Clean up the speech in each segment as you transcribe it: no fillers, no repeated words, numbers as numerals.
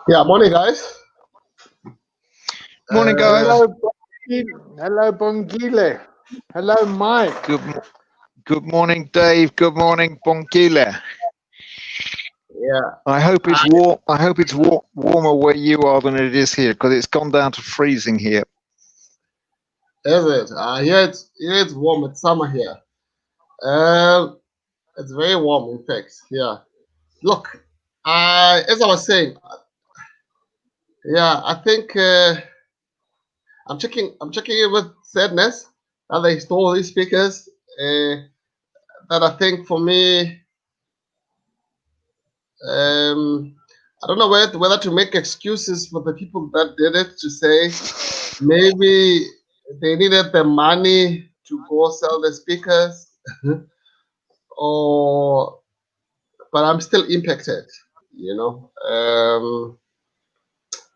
Yeah, morning, guys. Morning, guys. Uh, Hello, Bongile. Hello, Mike. Good morning, Dave. Good morning, Bonkile. yeah, I hope it's warm. I hope it's warmer where you are than it is here, because it's gone down to freezing here. is it? Here it's warm. It's summer here. It's very warm, in fact. Yeah. Look, as I was saying, yeah, I think I'm checking it with sadness that they stole these speakers. That I think for me, I don't know whether to make excuses for the people that did it, to say maybe they needed the money to go sell the speakers, or but I'm still impacted, you know,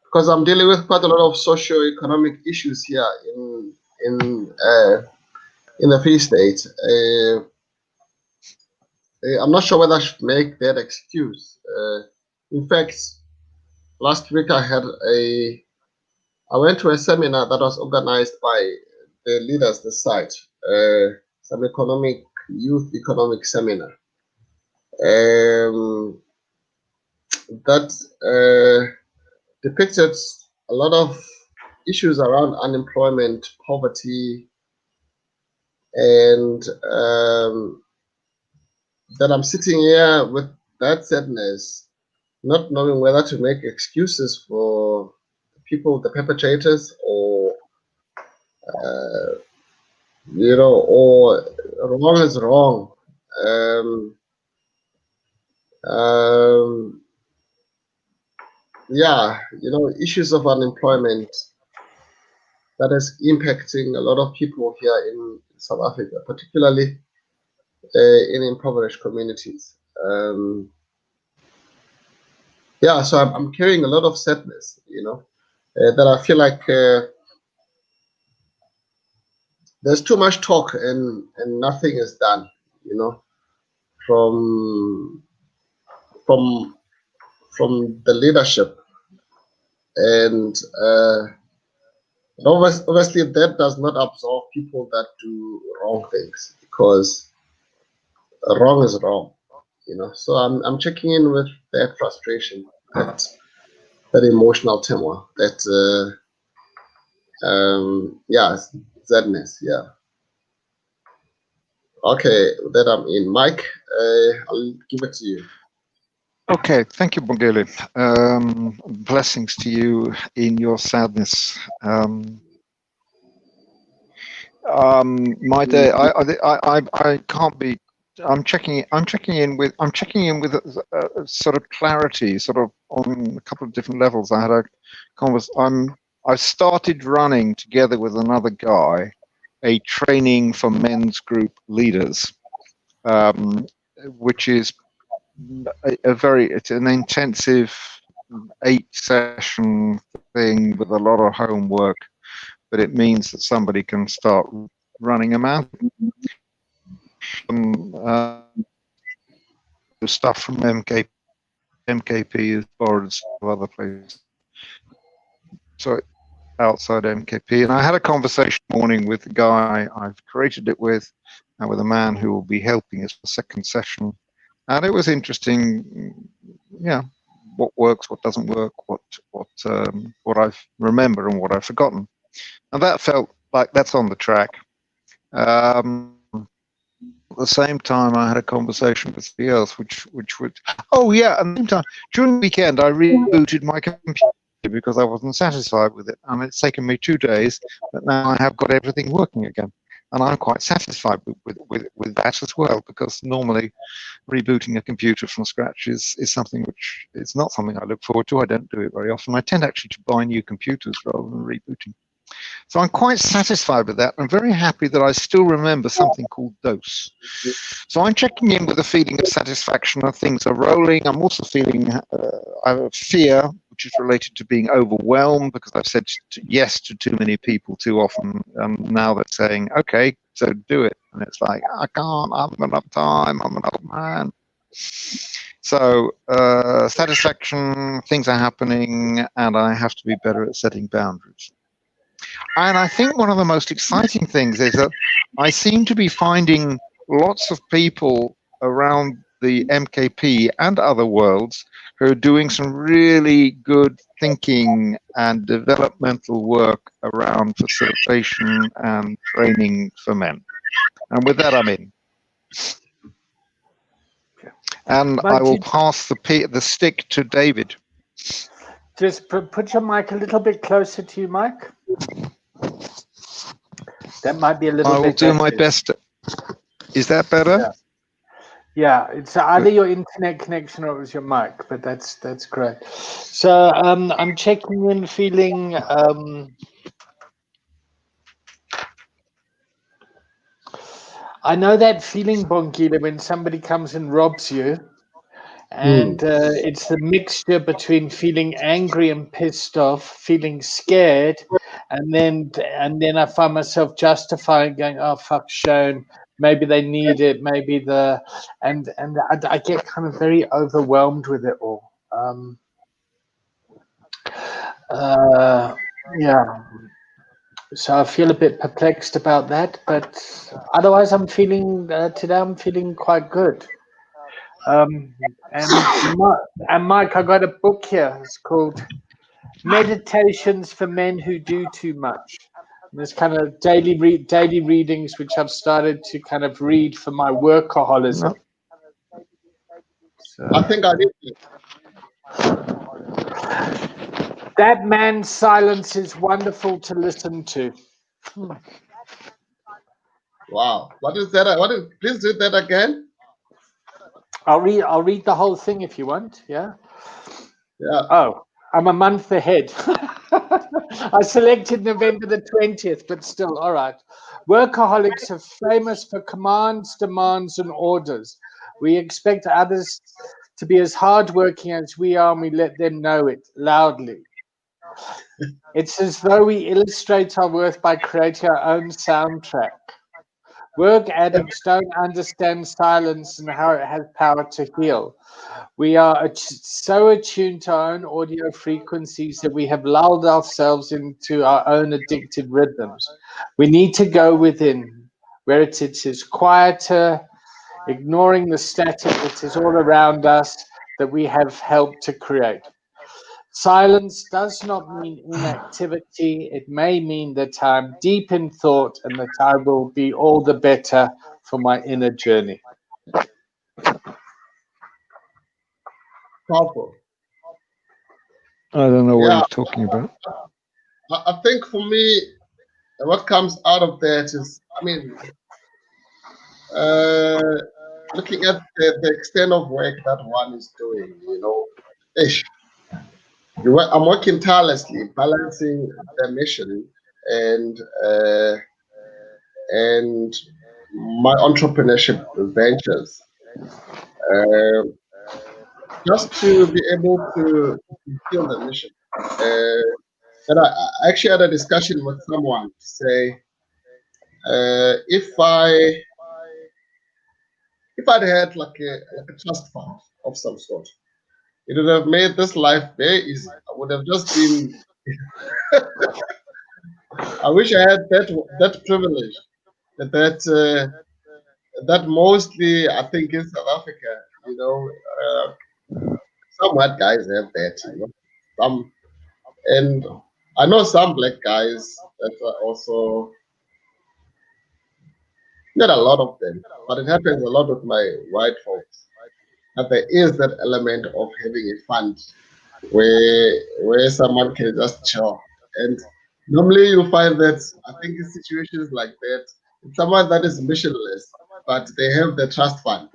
because I'm dealing with quite a lot of socio-economic issues here in the Free State. I'm not sure whether I should make that excuse. In fact, last week I went to a seminar that was organized by the leaders, the site, some youth economic seminar. That depicted a lot of issues around unemployment, poverty, and that I'm sitting here with that sadness, not knowing whether to make excuses for people, the perpetrators, or or wrong is wrong. Um, um, yeah, issues of unemployment that is impacting a lot of people here in South Africa, particularly in impoverished communities. So I'm carrying a lot of sadness, that I feel like there's too much talk and nothing is done, from from from the leadership, and obviously that does not absolve people that do wrong things, because wrong is wrong, So I'm checking in with that frustration, that emotional turmoil, that sadness. Yeah. Okay, that I'm in. Mike, I'll give it to you. Okay, thank you, Bongile. Blessings to you in your sadness. My day, I can't be. I'm checking in with a sort of clarity, sort of on a couple of different levels. I had a I started running together with another guy a training for men's group leaders, which is it's an intensive 8-session thing with a lot of homework, but it means that somebody can start running a marathon. Stuff from MKP is borrowed from other places, so outside MKP. And I had a conversation this morning with the guy I've created it with, and with a man who will be helping us for the second session. And it was interesting, what works, what doesn't work, what I remember and what I've forgotten. And that felt like that's on the track. At the same time, I had a conversation with somebody else, which would, and at the same time, during the weekend, I rebooted my computer because I wasn't satisfied with it. And it's taken me 2 days, but now I have got everything working again. And I'm quite satisfied with that as well, because normally rebooting a computer from scratch is something which is not something I look forward to. I don't do it very often. I tend actually to buy new computers rather than rebooting. So I'm quite satisfied with that. I'm very happy that I still remember something called dose. So I'm checking in with a feeling of satisfaction that things are rolling. I'm also feeling fear, which is related to being overwhelmed, because I've said yes to too many people too often. Now they're saying, okay, so do it. And it's like, I can't, I haven't got enough time, I'm an old man. So satisfaction, things are happening, and I have to be better at setting boundaries. And I think one of the most exciting things is that I seem to be finding lots of people around the MKP and other worlds who are doing some really good thinking and developmental work around facilitation and training for men. And with that, I'm in. And I will pass the stick to David. Just put your mic a little bit closer to you, Mike. That might be a little bit I will do my best. Is that better? Yeah, it's either your internet connection or it was your mic, but that's great. So I'm checking in, feeling I know that feeling, Bongile, when somebody comes and robs you, and it's the mixture between feeling angry and pissed off, feeling scared, and then I find myself justifying, going, "Oh fuck, Shone. Maybe they need it. Maybe and I get kind of very overwhelmed with it all. Yeah. So I feel a bit perplexed about that, but otherwise I'm feeling today I'm feeling quite good. And Mike, I got a book here. It's called Meditations for Men Who Do Too Much. And there's kind of daily readings which I've started to kind of read for my workaholism. I think I need to. That man's silence is wonderful to listen to. Wow, what is that? Please do that again. I'll read the whole thing if you want. Yeah. Yeah. Oh, I'm a month ahead. I selected November the 20th, but still, all right. Workaholics are famous for commands, demands, and orders. We expect others to be as hardworking as we are, and we let them know it loudly. It's as though we illustrate our worth by creating our own soundtrack. Work addicts don't understand silence and how it has power to heal. We are so attuned to our own audio frequencies that we have lulled ourselves into our own addictive rhythms. We need to go within, where it is quieter, ignoring the static that is all around us that we have helped to create. Silence does not mean inactivity. It may mean that I'm deep in thought and that I will be all the better for my inner journey. Powerful. I don't know what he's talking about. I think for me, what comes out of that is, I mean, looking at the extent of work that one is doing, you know, I'm working tirelessly, balancing the mission and my entrepreneurship ventures, just to be able to fulfill the mission. And I actually had a discussion with someone to say, if I'd had like a trust fund of some sort, it would have made this life very easy. I would have just been. I wish I had that privilege. That mostly I think in South Africa, you know, some white guys have that, you know, and I know some black guys that are also, not a lot of them, but it happens a lot with my white folks, that there is that element of having a fund where someone can just chill. And normally you find that, I think in situations like that, it's someone that is missionless, but they have the trust fund.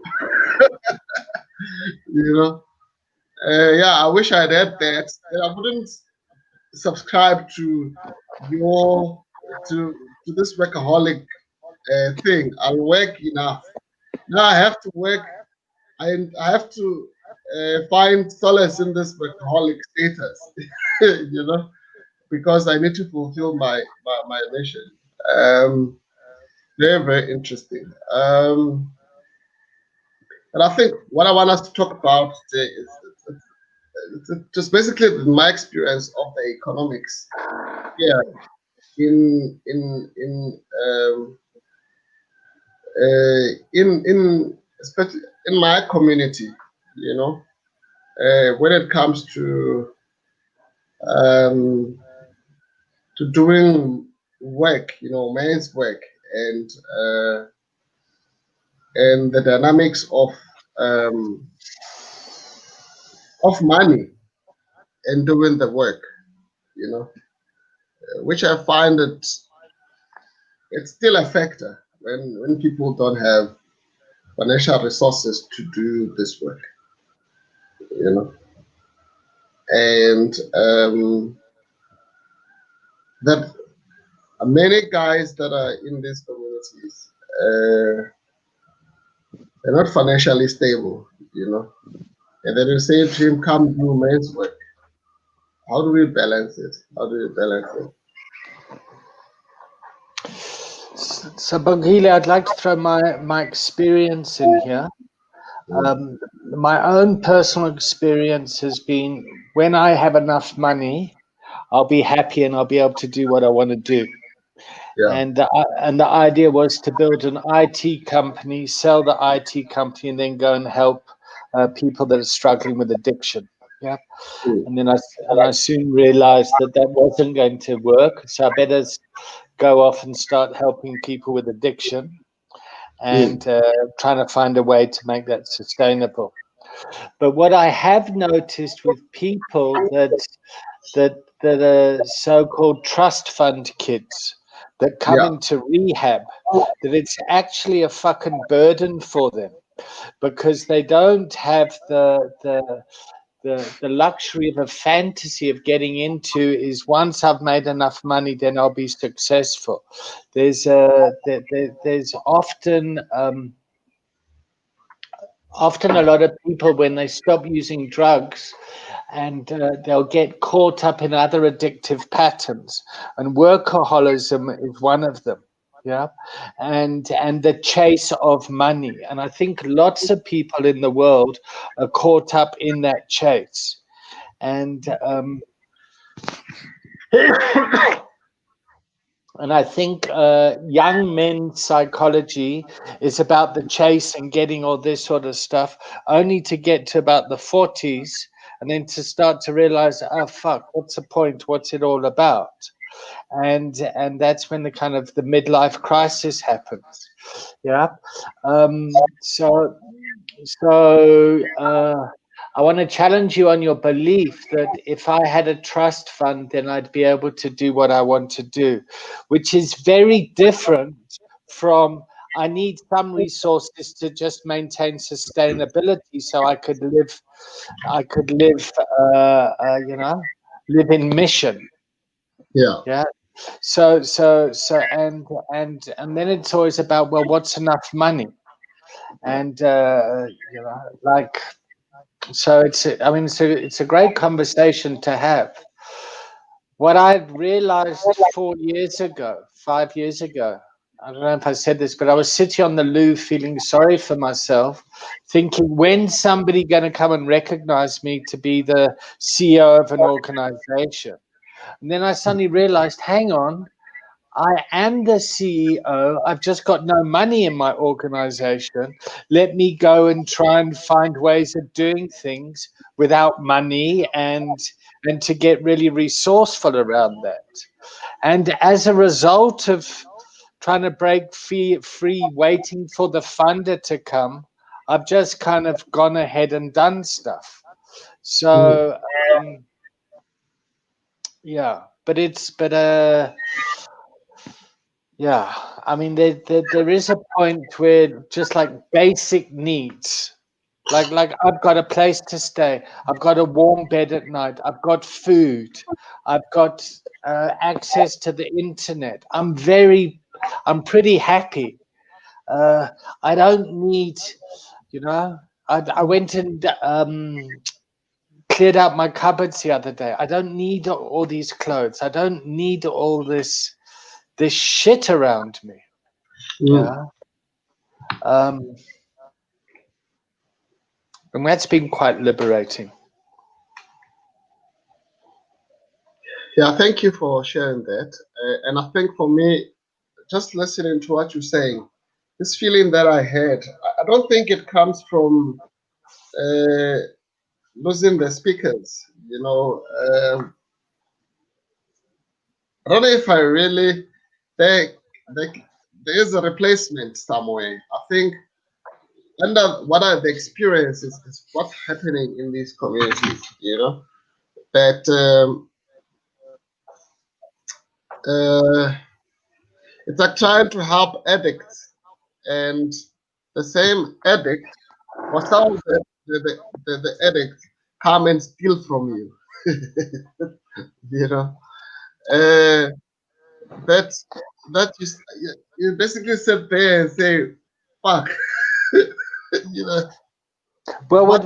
You know, yeah, I wish I'd had that. And I wouldn't subscribe to to this workaholic thing. I'll work enough. Now I have to work. I have to find solace in this workaholic status. You know, because I need to fulfill my mission. Very, very interesting. And I think what I want us to talk about today is just basically my experience of the economics here in especially in my community, you know, when it comes um, to doing work, you know, man's work, and uh, and the dynamics of money and doing the work, you know, which I find it's still a factor when people don't have financial resources to do this work, you know, and that many guys that are in these communities, they're not financially stable, you know, and then you say to him, "Come do men's work." How do we balance it? How do we balance it? So, Bongile, I'd like to throw my experience in here. My own personal experience has been when I have enough money, I'll be happy and I'll be able to do what I want to do. Yeah. And the idea was to build an IT company, sell the IT company, and then go and help people that are struggling with addiction. Yeah. And then I soon realized that wasn't going to work. So I better go off and start helping people with addiction and trying to find a way to make that sustainable. But what I have noticed with people that are so-called trust fund kids that come Yeah. into rehab, that it's actually a fucking burden for them because they don't have the luxury of a fantasy of getting into is once I've made enough money, then I'll be successful. There's often a lot of people when they stop using drugs and they'll get caught up in other addictive patterns, and workaholism is one of them. Yeah, and the chase of money, and I think lots of people in the world are caught up in that chase, and and I think young men's psychology is about the chase and getting all this sort of stuff, only to get to about the 40s and then to start to realize, oh, fuck, what's the point? What's it all about? And that's when the kind of the midlife crisis happens. Yeah. So I want to challenge you on your belief that if I had a trust fund, then I'd be able to do what I want to do, which is very different from I need some resources to just maintain sustainability so I could live, live in mission. Yeah. Yeah. So and then it's always about, well, what's enough money? And like, so it's a great conversation to have. What I realized 5 years ago, I don't know if I said this, but I was sitting on the loo feeling sorry for myself, thinking, when's somebody going to come and recognize me to be the CEO of an organization? And then I suddenly realized, hang on, I am the CEO. I've just got no money in my organization. Let me go and try and find ways of doing things without money and to get really resourceful around that. And as a result of trying to break free, waiting for the funder to come, I've just kind of gone ahead and done stuff. So, yeah, yeah, I mean, there is a point where just like basic needs, like I've got a place to stay, I've got a warm bed at night, I've got food, I've got access to the internet. I'm pretty happy. I don't need, I went and cleared out my cupboards the other day. I don't need all these clothes. I don't need all this shit around me. Yeah. And that's been quite liberating. Yeah, thank you for sharing that. And I think for me, just listening to what you're saying, this feeling that I had, I don't think it comes from losing the speakers. You know, I don't know if I really there there, there is a replacement somewhere. I think under what I've experienced is what's happening in these communities. You know that it's like trying to help addicts, and the same addict or some of the addicts come and steal from you. You know, uh, that's that you basically sit there and say, "Fuck," you know. Well, What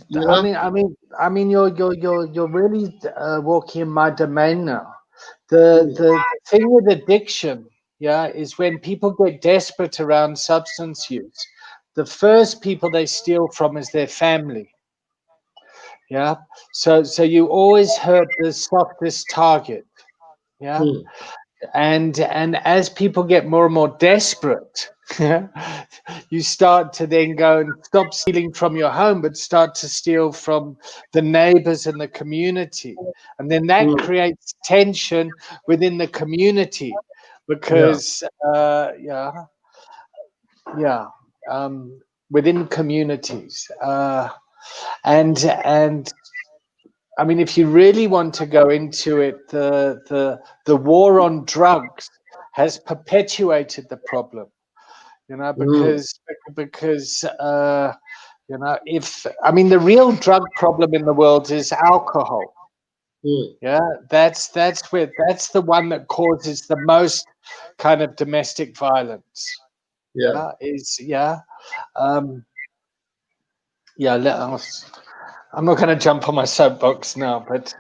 you know? I mean, you're really walking in my domain now. The thing with addiction, yeah, is when people get desperate around substance use, the first people they steal from is their family. Yeah, so you always hurt the softest target. Yeah, Hmm. and as people get more and more desperate, you start to then go and stop stealing from your home, but start to steal from the neighbors and the community, and then that Hmm. creates tension within the community Yeah. because yeah within communities and I mean, if you really want to go into it, the war on drugs has perpetuated the problem. You know, Hmm. because you know, if I mean the real drug problem in the world is alcohol. Hmm. Yeah, that's the one that causes the most kind of domestic violence. Yeah. Um, I'm not going to jump on my soapbox now, but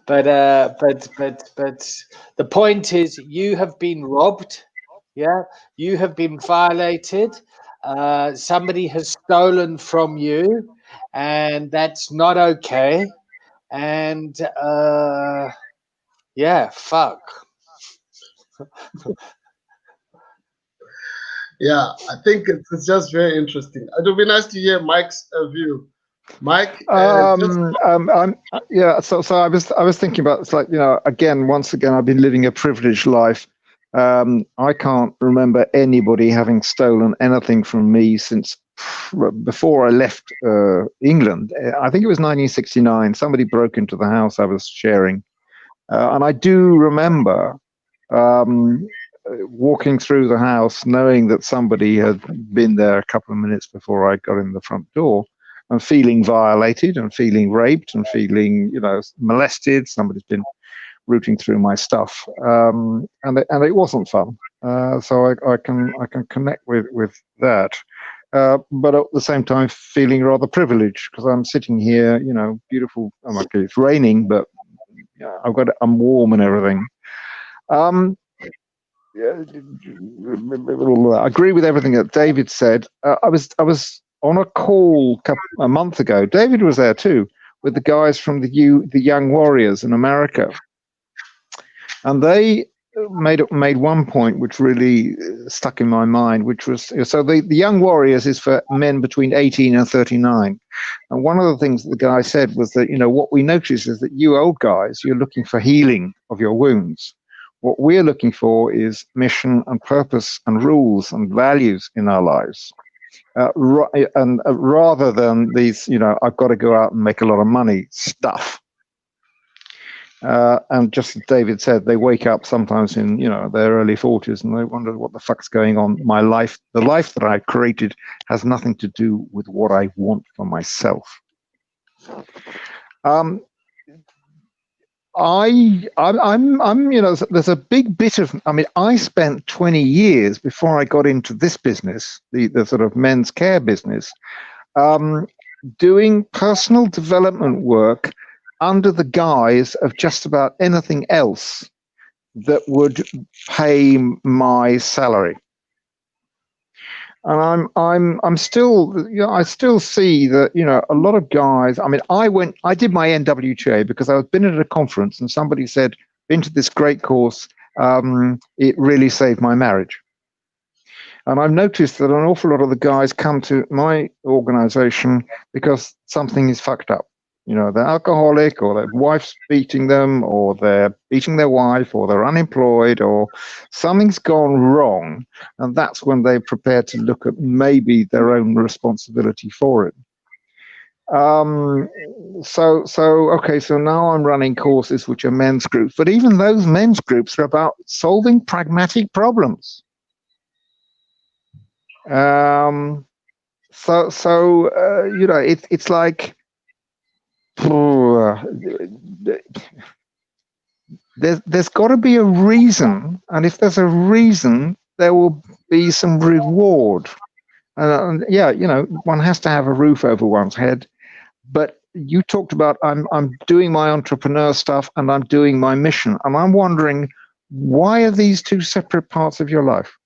the point is, you have been robbed. Yeah, you have been violated. Somebody has stolen from you, and that's not okay. And yeah, fuck. Yeah. I think it's just very interesting. It would be nice to hear Mike's view. Mike, just I'm yeah. So I was thinking about it's like again once again I've been living a privileged life. I can't remember anybody having stolen anything from me since before I left England. I think it was 1969. Somebody broke into the house I was sharing, and I do remember walking through the house knowing that somebody had been there a couple of minutes before I got in the front door and feeling violated and feeling raped and feeling, molested. Somebody's been rooting through my stuff, and it wasn't fun. So I can connect with that, but at the same time feeling rather privileged because I'm sitting here, beautiful. Okay, it's raining, but I'm warm and everything. I agree with everything that David said. I was on a call a month ago. David was there too, with the guys from the Young Warriors in America, and they made one point which really stuck in my mind, which was so the Young Warriors is for men between 18 and 39, and one of the things that the guy said was that what we notice is that you old guys, you're looking for healing of your wounds. What we're looking for is mission and purpose and rules and values in our lives. Rather than these, I've got to go out and make a lot of money stuff. And just as David said, they wake up sometimes in, their early 40s and they wonder what the fuck's going on. My life, the life that I created has nothing to do with what I want for myself. There's a big bit of, I spent 20 years before I got into this business, the sort of men's care business, doing personal development work under the guise of just about anything else that would pay my salary. And I'm still, I still see that, a lot of guys. I mean, I did my NWTA because I was been at a conference and somebody said, been to this great course. It really saved my marriage. And I've noticed that an awful lot of the guys come to my organization because something is fucked up. They're alcoholic, or their wife's beating them, or they're beating their wife, or they're unemployed, or something's gone wrong. And that's when they're prepared to look at maybe their own responsibility for it. So now I'm running courses which are men's groups, but even those men's groups are about solving pragmatic problems. It's like there's got to be a reason, and if there's a reason, there will be some reward. And one has to have a roof over one's head. But you talked about I'm doing my entrepreneur stuff and I'm doing my mission, and I'm wondering, why are these two separate parts of your life?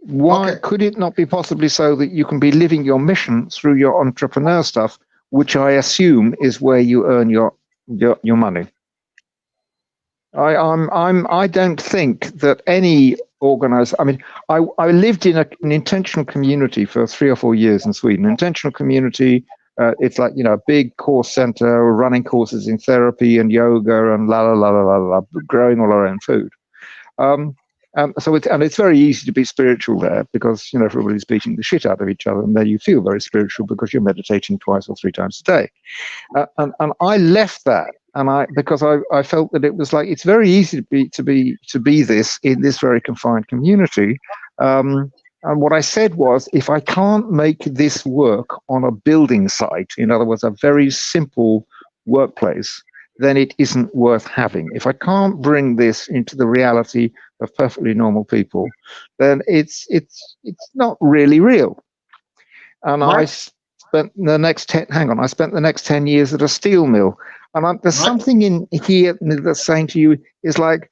Why could it not be possibly so that you can be living your mission through your entrepreneur stuff, which I assume is where you earn your money? I don't think that any organizer. I mean, I lived in an intentional community for 3 or 4 years in Sweden. Intentional community. It's like a big course center, running courses in therapy and yoga and growing all our own food. So it's very easy to be spiritual there because everybody's beating the shit out of each other, and then you feel very spiritual because you're meditating 2 or 3 times a day. And I left that, because I felt that it was like it's very easy to be this in this very confined community. And what I said was, if I can't make this work on a building site, in other words, a very simple workplace, then it isn't worth having. If I can't bring this into the reality of perfectly normal people, then it's not really real. And I spent the next 10 years at a steel mill. And there's something in here that's saying to you is like,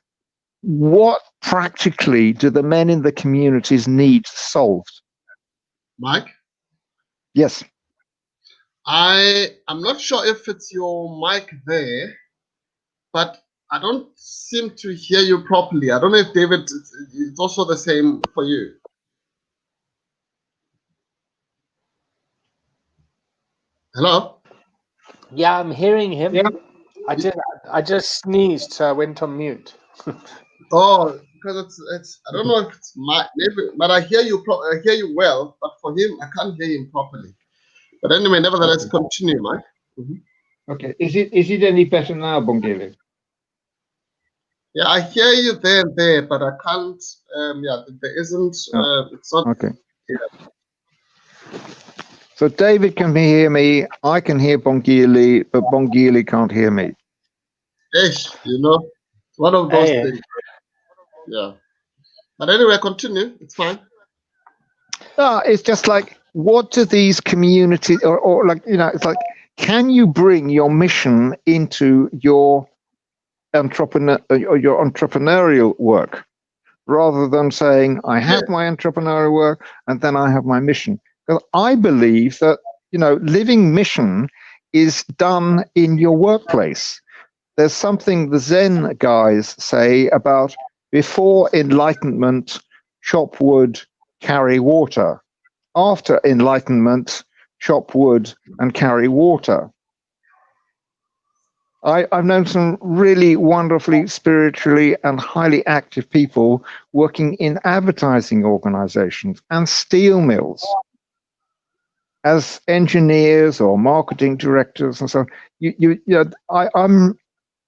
what practically do the men in the communities need solved? Mike? Yes. I'm not sure if it's your mic there, but I don't seem to hear you properly. I don't know if David, it's also the same for you. Hello? Yeah, I'm hearing him. Yeah. I just sneezed, so I went on mute. Oh, because it's I don't know if it's maybe, but I hear you. I hear you well, but for him, I can't hear him properly. But anyway, nevertheless, continue, Mike. Okay. Is it any better now, Bongile? Yeah, I hear you there and there, but I can't. There isn't. It's not. Okay. Yeah. So David can hear me. I can hear Bongile, but Bongile can't hear me. Ish, one of those things. Yeah. But anyway, continue. It's fine. It's just like, what do these communities, or like, it's like, can you bring your mission into your entrepreneurial work, rather than saying, I have my entrepreneurial work and then I have my mission? Because I believe that, living mission is done in your workplace. There's something the Zen guys say about, before enlightenment, chop wood, carry water. After enlightenment, chop wood and carry water. I've known some really wonderfully spiritually and highly active people working in advertising organizations and steel mills as engineers or marketing directors and so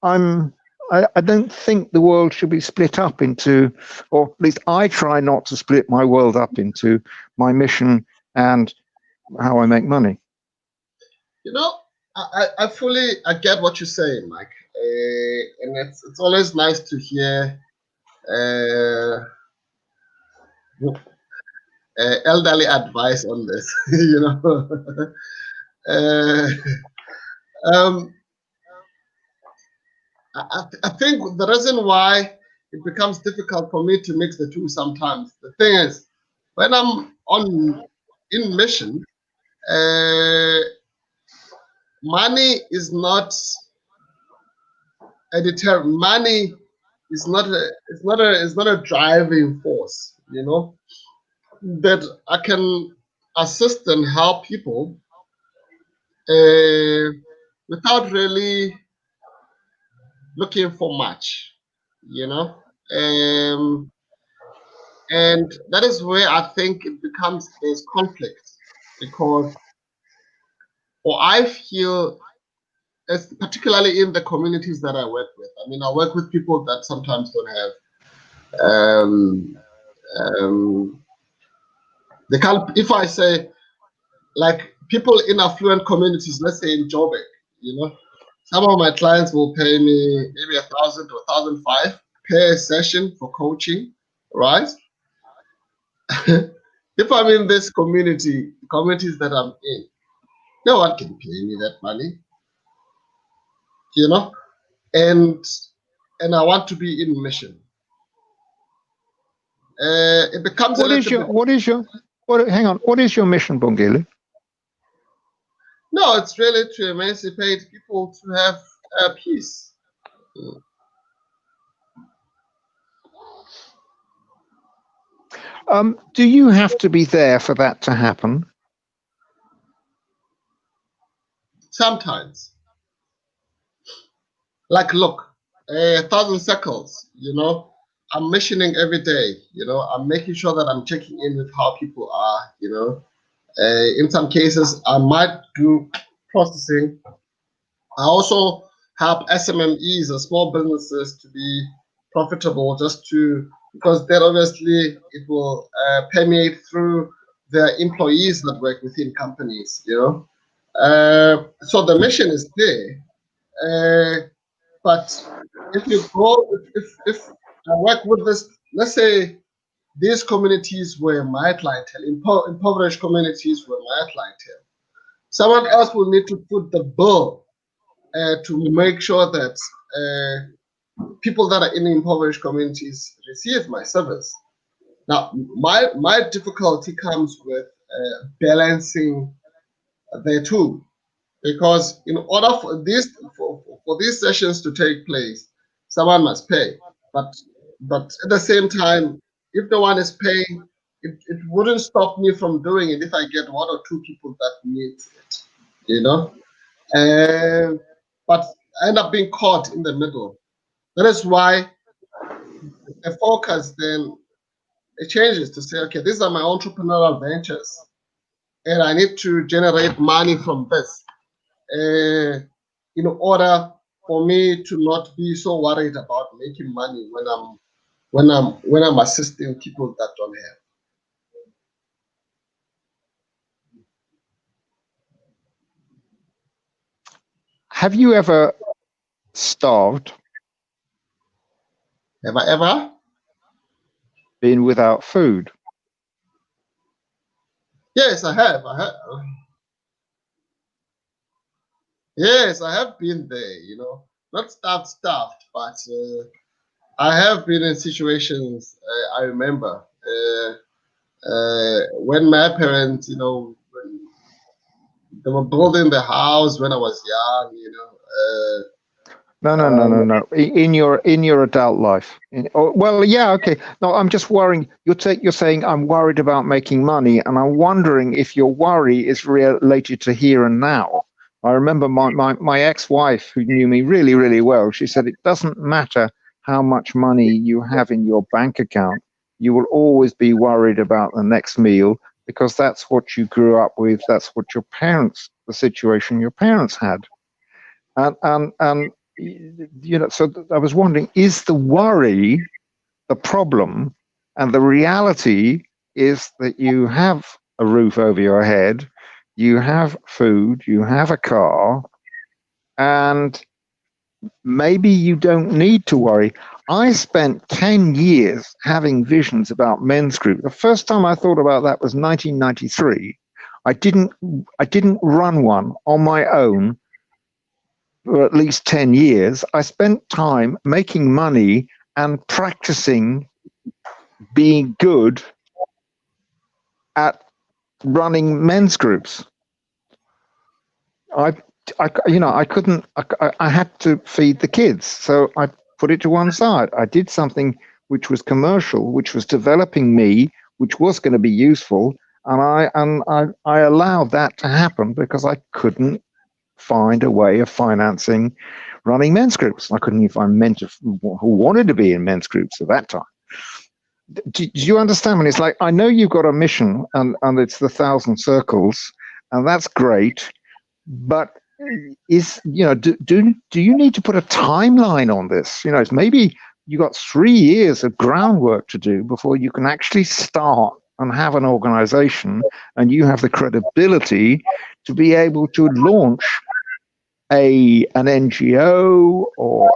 on. I don't think the world should be split up into, or at least I try not to split my world up into my mission and how I make money. I fully get what you're saying, Mike, and it's always nice to hear elderly advice on this. I think the reason why it becomes difficult for me to mix the two sometimes. The thing is, when I'm in mission, money is not a deterrent. Money is not a driving force, you know, that I can assist and help people without really looking for much, you know. And that is where I think it becomes there's conflict, because, or I feel, as particularly in the communities that I work with. I mean, I work with people that sometimes don't have they can't. If I say, like, people in affluent communities, let's say in Joburg, you know, some of my clients will pay me maybe 1,000 to 1,500 per session for coaching, right? If I'm in this communities that I'm in, no one can pay me that money, you know, and I want to be in mission. It becomes Hang on, what is your mission, Bongile? No, it's really to emancipate people to have peace. Do you have to be there for that to happen? Sometimes. Like, look, 1,000 circles, you know, I'm missioning every day, you know, I'm making sure that I'm checking in with how people are, you know. In some cases, I might do processing. I also help SMMEs or small businesses to be profitable, because then obviously it will permeate through the employees that work within companies, you know. So the mission is there. But if you go, if I work with this, let's say these communities were my clientele, impoverished communities were my clientele, someone else will need to foot the bill to make sure that people that are in impoverished communities receive my service. Now, my difficulty comes with balancing the two, because in order for these sessions to take place, someone must pay. But at the same time, if no one is paying, it wouldn't stop me from doing it if I get one or two people that need it, you know. But I end up being caught in the middle. That is why the focus then it changes to say, okay, these are my entrepreneurial ventures, and I need to generate money from this, in order for me to not be so worried about making money when I'm assisting people that don't have. Have you ever starved? Have I ever been without food? Yes, I have. Yes, I have been there, you know, not stuffed, but I have been in situations. I remember when my parents, you know, when they were building the house when I was young, you know. No. In your adult life. Well, yeah, okay. No, I'm just worrying. You're saying I'm worried about making money, and I'm wondering if your worry is related to here and now. I remember my ex-wife, who knew me really, really well. She said it doesn't matter how much money you have in your bank account. You will always be worried about the next meal, because that's what you grew up with. That's what the situation your parents had. And you know, so I was wondering, is the worry the problem, and the reality is that you have a roof over your head, you have food, you have a car, and maybe you don't need to worry. I spent 10 years having visions about men's group. The first time I thought about that was 1993. I didn't run one on my own for at least 10 years. I spent time making money and practicing being good at running men's groups. I couldn't. I had to feed the kids, so I put it to one side. I did something which was commercial, which was developing me, which was going to be useful, and I allowed that to happen because I couldn't find a way of financing running men's groups. I couldn't even find men who wanted to be in men's groups at that time. Do you understand? When it's like, I know you've got a mission, and it's the 1,000 circles, and that's great, but do you need to put a timeline on this? It's maybe you got 3 years of groundwork to do before you can actually start and have an organization, and you have the credibility to be able to launch an NGO or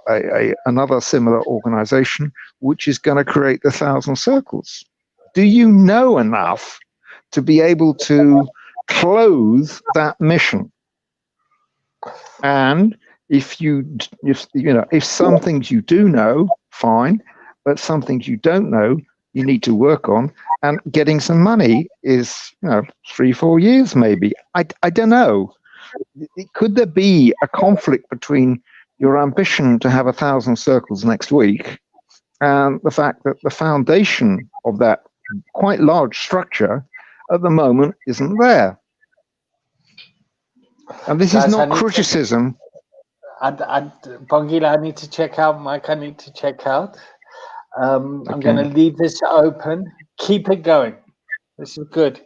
another similar organization which is going to create the 1,000 circles. Do you know enough to be able to close that mission? And if some things you do know, fine, but some things you don't know, you need to work on. And getting some money is 3-4 years maybe. I don't know. Could there be a conflict between your ambition to have 1,000 circles next week and the fact that the foundation of that quite large structure at the moment isn't there? And this is not criticism. Bongile, I need to check out. Mike, I need to check out. I'm going to leave this open. Keep it going. This is good.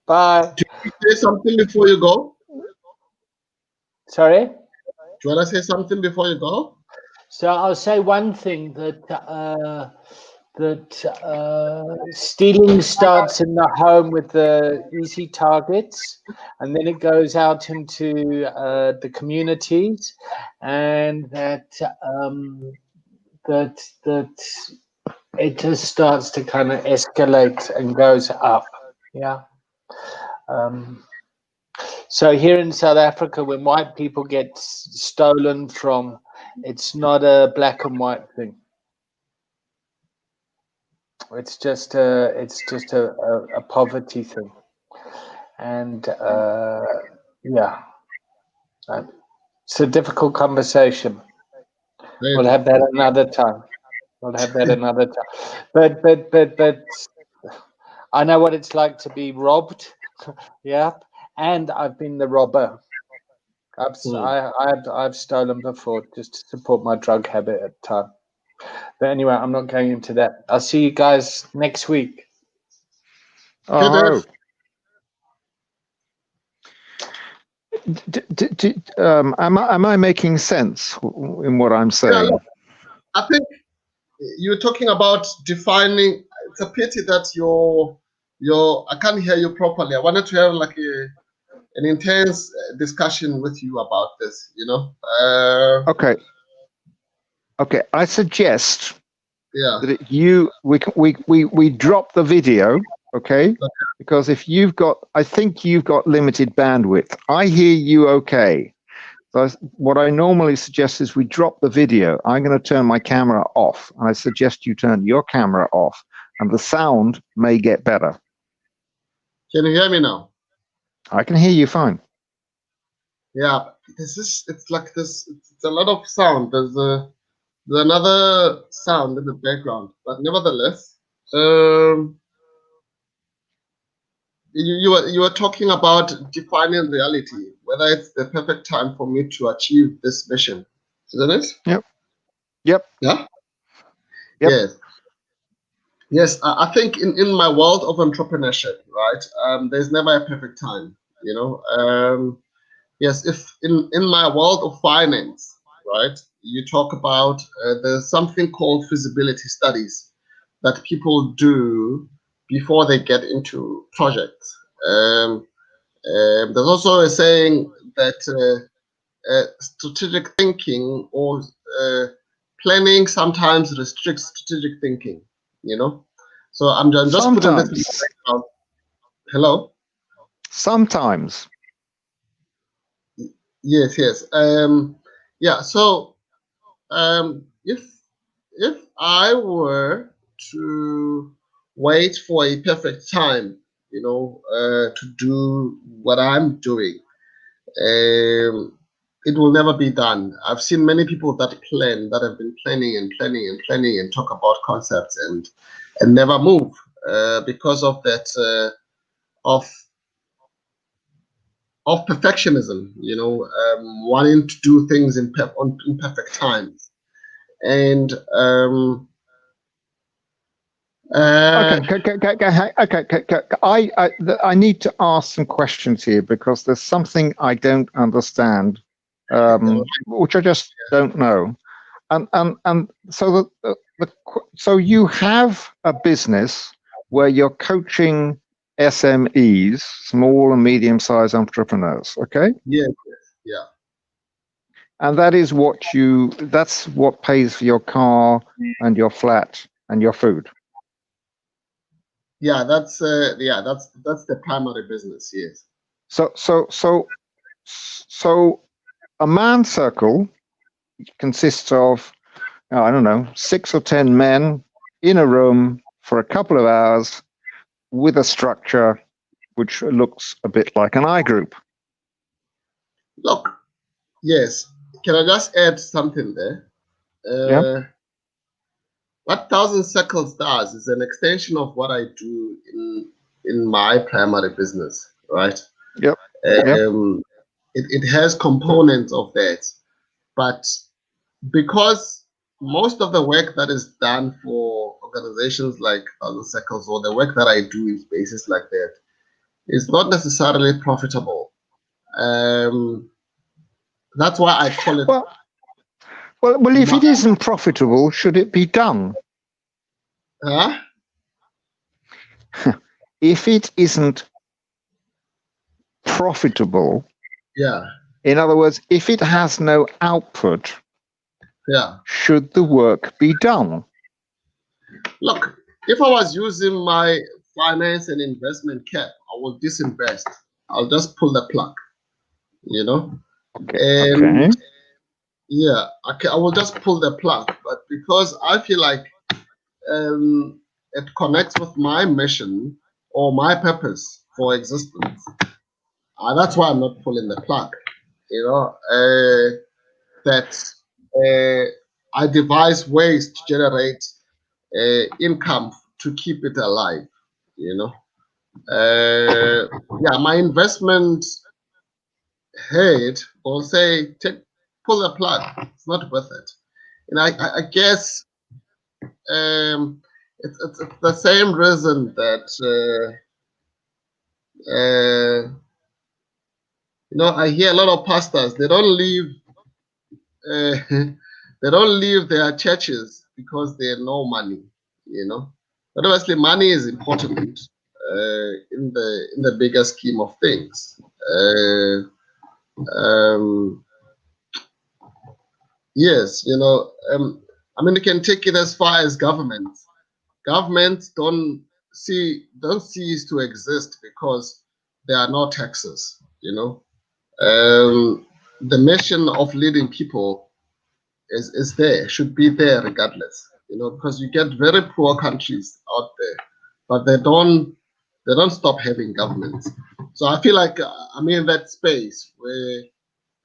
Bye. Do you say something before you go? Sorry? Do you want to say something before you go? So I'll say one thing, that stealing starts in the home with the easy targets, and then it goes out into the communities, and that it just starts to kind of escalate and goes up. Yeah. So here in South Africa, when white people get stolen from, it's not a black and white thing. It's just a poverty thing, and it's a difficult conversation. We'll have that another time. But I know what it's like to be robbed. Yeah, and I've been the robber. I've stolen before just to support my drug habit at the time. But anyway, I'm not going into that. I'll see you guys next week. Oh. Am I making sense in what I'm saying? Yeah, I think you're talking about defining. It's a pity that I can't hear you properly. I wanted to have like an intense discussion with you about this. Okay. I suggest that we drop the video, okay? Because I think you've got limited bandwidth. I hear you okay. So what I normally suggest is we drop the video. I'm going to turn my camera off, and I suggest you turn your camera off, and the sound may get better. Can you hear me now? I can hear you fine. Yeah, it's like this. It's a lot of sound. There's another sound in the background, but nevertheless, you were talking about defining reality, whether it's the perfect time for me to achieve this mission, isn't it? Yep. Yeah. Yep. Yes. I think in my world of entrepreneurship, right? There's never a perfect time. Yes. If in my world of finance, right, you talk about there's something called feasibility studies that people do before they get into projects. There's also a saying that strategic thinking or planning sometimes restricts strategic thinking. So I'm just putting this in the background. Hello. Sometimes. Yes. Yeah. So if if I were to wait for a perfect time, to do what I'm doing, it will never be done. I've seen many people that have been planning and planning and planning and talk about concepts and never move because of that of perfectionism. Wanting to do things in perfect times. And I need to ask some questions here because there's something I don't understand, which I just don't know. And so so you have a business where you're coaching SMEs, small and medium-sized entrepreneurs, okay? yeah, yeah. And that's what pays for your car and your flat and your food. Yeah, that's the primary business. Yes. So a man circle consists of, I don't know, 6 or 10 men in a room for a couple of hours with a structure which looks a bit like an I group. Look, yes. Can I just add something there? Yeah. What Thousand Circles does is an extension of what I do in my primary business, right? Yep. It has components of that, but because most of the work that is done for organizations like Thousand Circles, or the work that I do in spaces like that, is not necessarily profitable. That's why I call it. Well, if it isn't profitable, should it be done? Huh? If it isn't profitable, yeah. In other words, if it has no output, yeah, should the work be done? Look, if I was using my finance and investment cap, I will disinvest. I'll just pull the plug, Okay. Yeah, I will just pull the plug. But because I feel like it connects with my mission or my purpose for existence, that's why I'm not pulling the plug. That I devise ways to generate income to keep it alive. Yeah, my investment head will say, pull the plug. It's not worth it. And I guess it's the same reason that I hear a lot of pastors. They don't leave. They don't leave their churches because they have no money. But obviously, money is important in the bigger scheme of things. Yes, I mean, you can take it as far as governments. Governments don't cease to exist because there are no taxes. The mission of leading people is there, should be there regardless. Because you get very poor countries out there, but they don't stop having governments. So I feel like I'm in that space where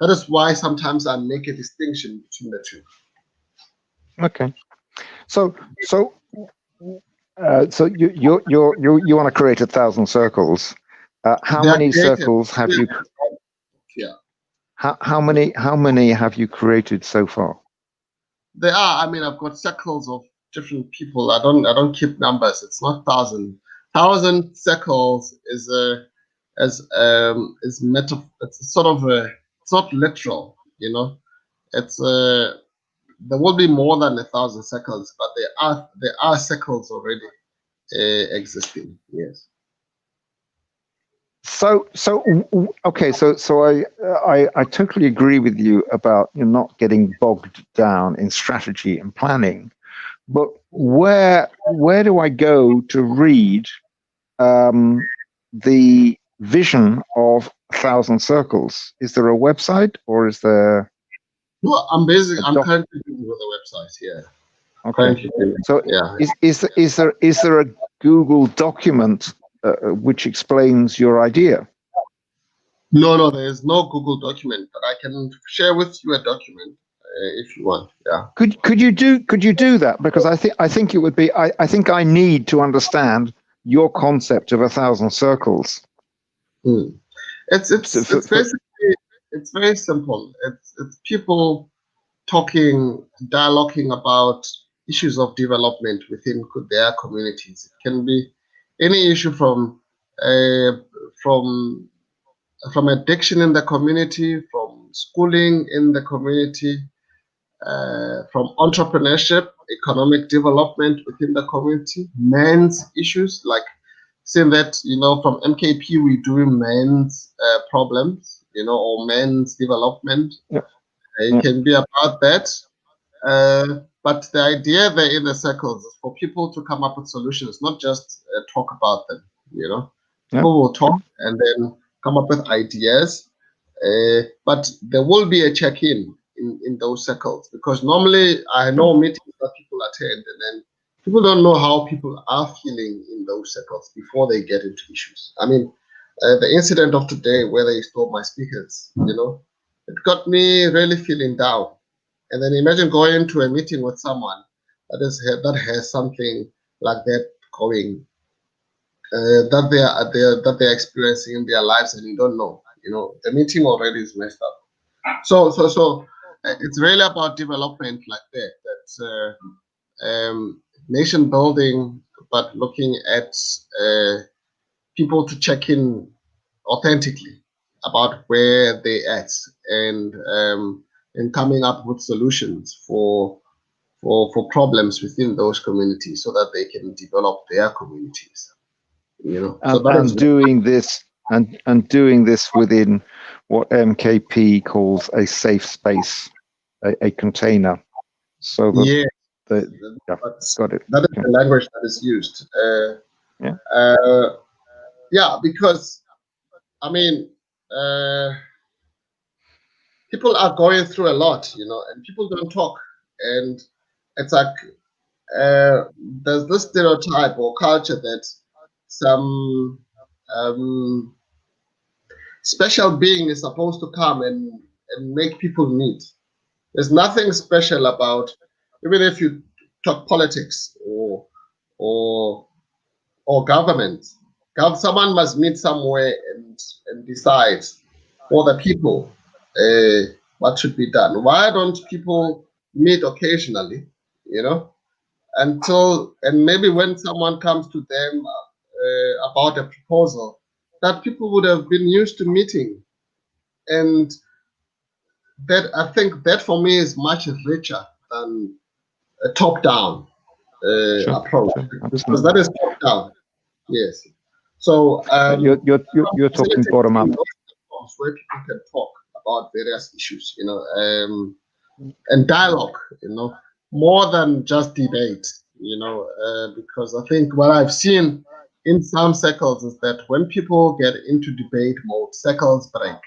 that is why sometimes I make a distinction between the two. Okay. So you want to create 1,000 circles. How many circles have you? Yeah. How many have you created so far? There are. I mean, I've got circles of different people. I don't keep numbers. It's not 1,000. 1,000 circles is it's sort of it's not literal. It's there will be more than 1,000 circles, but there are circles already existing. Yes. So okay. So I totally agree with you about you not getting bogged down in strategy and planning. But where do I go to read the vision of 1,000 circles? Is there a website or is there? No, I'm currently busy with the website. Yeah. Okay. Thank you. So Yeah. is there a Google document which explains your idea? No, there is no Google document, but I can share with you a document if you want. Yeah. Could you do that? Because I think it would be I think I need to understand your concept of 1,000 circles. Hmm. It's For- basically it's very simple. It's people talking, dialoguing about issues of development within their communities. It can be any issue uh, from from addiction in the community, from schooling in the community, from entrepreneurship, economic development within the community, men's issues like saying that from MKP we do men's problems, or men's development. Yeah. It Yeah. can be about that. But the idea there in the circles is for people to come up with solutions, not just talk about them. Yeah. People will talk and then come up with ideas, but there will be a check-in in those circles, because normally I know meetings that people attend and then people don't know how people are feeling in those circles before they get into issues. I mean, the incident of today where they stole my speakers, it got me really feeling down. And then imagine going to a meeting with someone that has something like that going, that they're experiencing in their lives, and you don't know. The meeting already is messed up. So it's really about development like that. That's nation building, but looking at people to check in authentically about where they at, and coming up with solutions for problems within those communities so that they can develop their communities. So that is And doing this within what MKP calls a safe space, a container. So that yeah, got it. that is the language that is used. Because I mean, people are going through a lot, and people don't talk, and it's like there's this stereotype or culture that some special being is supposed to come and make people meet. There's nothing special about, even if you talk politics or government. Someone must meet somewhere and decide for the people what should be done. Why don't people meet occasionally? And maybe when someone comes to them about a proposal, that people would have been used to meeting, and that, I think, that for me is much richer than a top-down approach, because that is top-down. Yes. So you're talking bottom up, where people can talk about various issues, and dialogue, more than just debate, because I think what I've seen in some circles is that when people get into debate mode, circles break.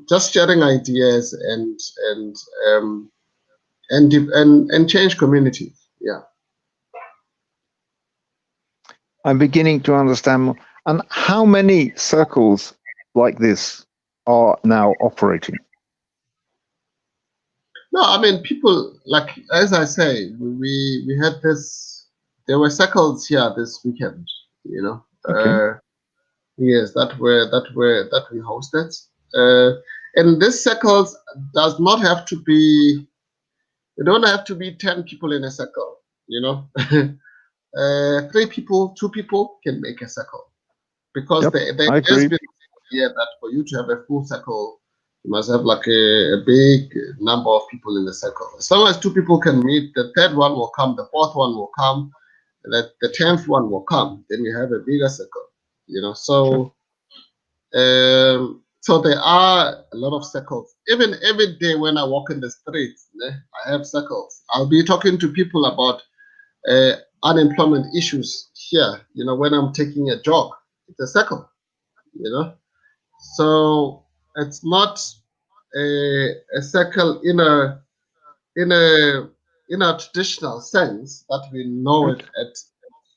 Just sharing ideas and change communities. Yeah. I'm beginning to understand more. And how many circles like this are now operating? No, I mean, people, like, as I say, we had this. There were circles here this weekend. Okay. Yes, that we hosted. And this circles does not have to be. You don't have to be 10 people in a circle. 3 people, 2 people can make a circle, because Yep, there I has agree. been here that for you to have a full circle, you must have like a big number of people in the circle. As long as 2 people can meet, the third one will come, the fourth one will come, the 10th one will come. Then you have a bigger circle. So there are a lot of circles. Even every day when I walk in the streets, I have circles. I'll be talking to people about unemployment issues here. When I'm taking a jog, it's a circle. So it's not a circle in in a traditional sense that we know it at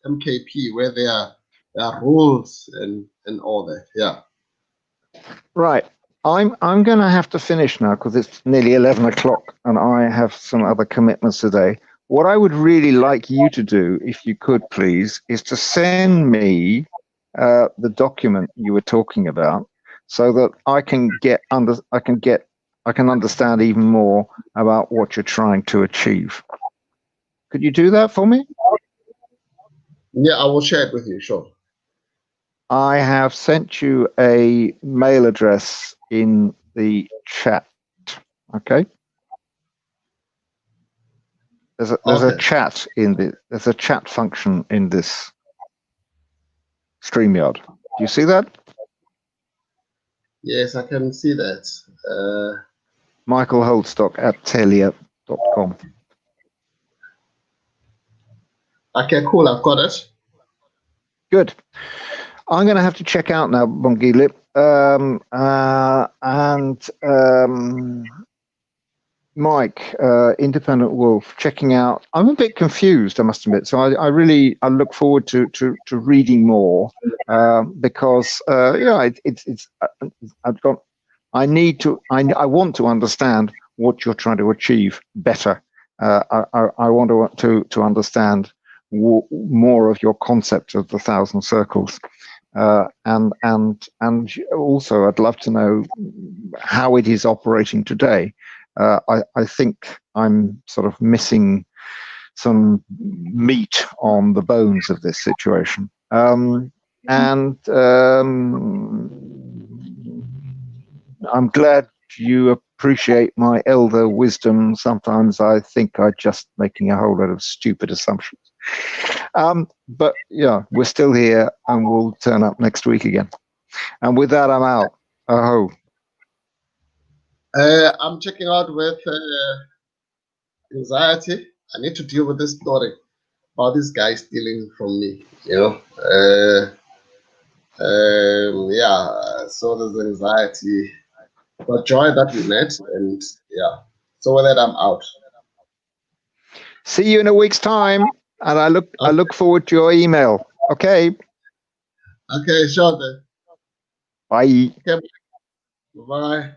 MKP, where there are rules and all that. Yeah. Right. I'm going to have to finish now because it's nearly 11 o'clock and I have some other commitments today. What I would really like you to do, if you could please, is to send me the document you were talking about, so that I can understand even more about what you're trying to achieve. Could you do that for me? Yeah, I will share it with you. Sure. I have sent you a mail address in the chat. Okay. There's a Okay. chat there's a chat function in this StreamYard. Do you see that? Yes, I can see that. Michael Holdstock at telia.com. Okay, cool. I've got it. Good. I'm going to have to check out now, Bongile. Mike, Independent Wolf, checking out. I'm a bit confused, I must admit. So I look forward to reading more because I want to understand what you're trying to achieve better. I want to understand more of your concept of the 1,000 circles. And also I'd love to know how it is operating today. I think I'm sort of missing some meat on the bones of this situation. I'm glad you appreciate my elder wisdom. Sometimes I think I'm just making a whole lot of stupid assumptions. But yeah, we're still here and we'll turn up next week again. And with that, I'm out. Oh. I'm checking out with anxiety. I need to deal with this story about this guy stealing from me. Yeah. So there's anxiety, but joy that we met, and yeah. So with that, I'm out. See you in a week's time, and I look forward to your email. Okay. Okay, sure then. Bye. Okay. Bye.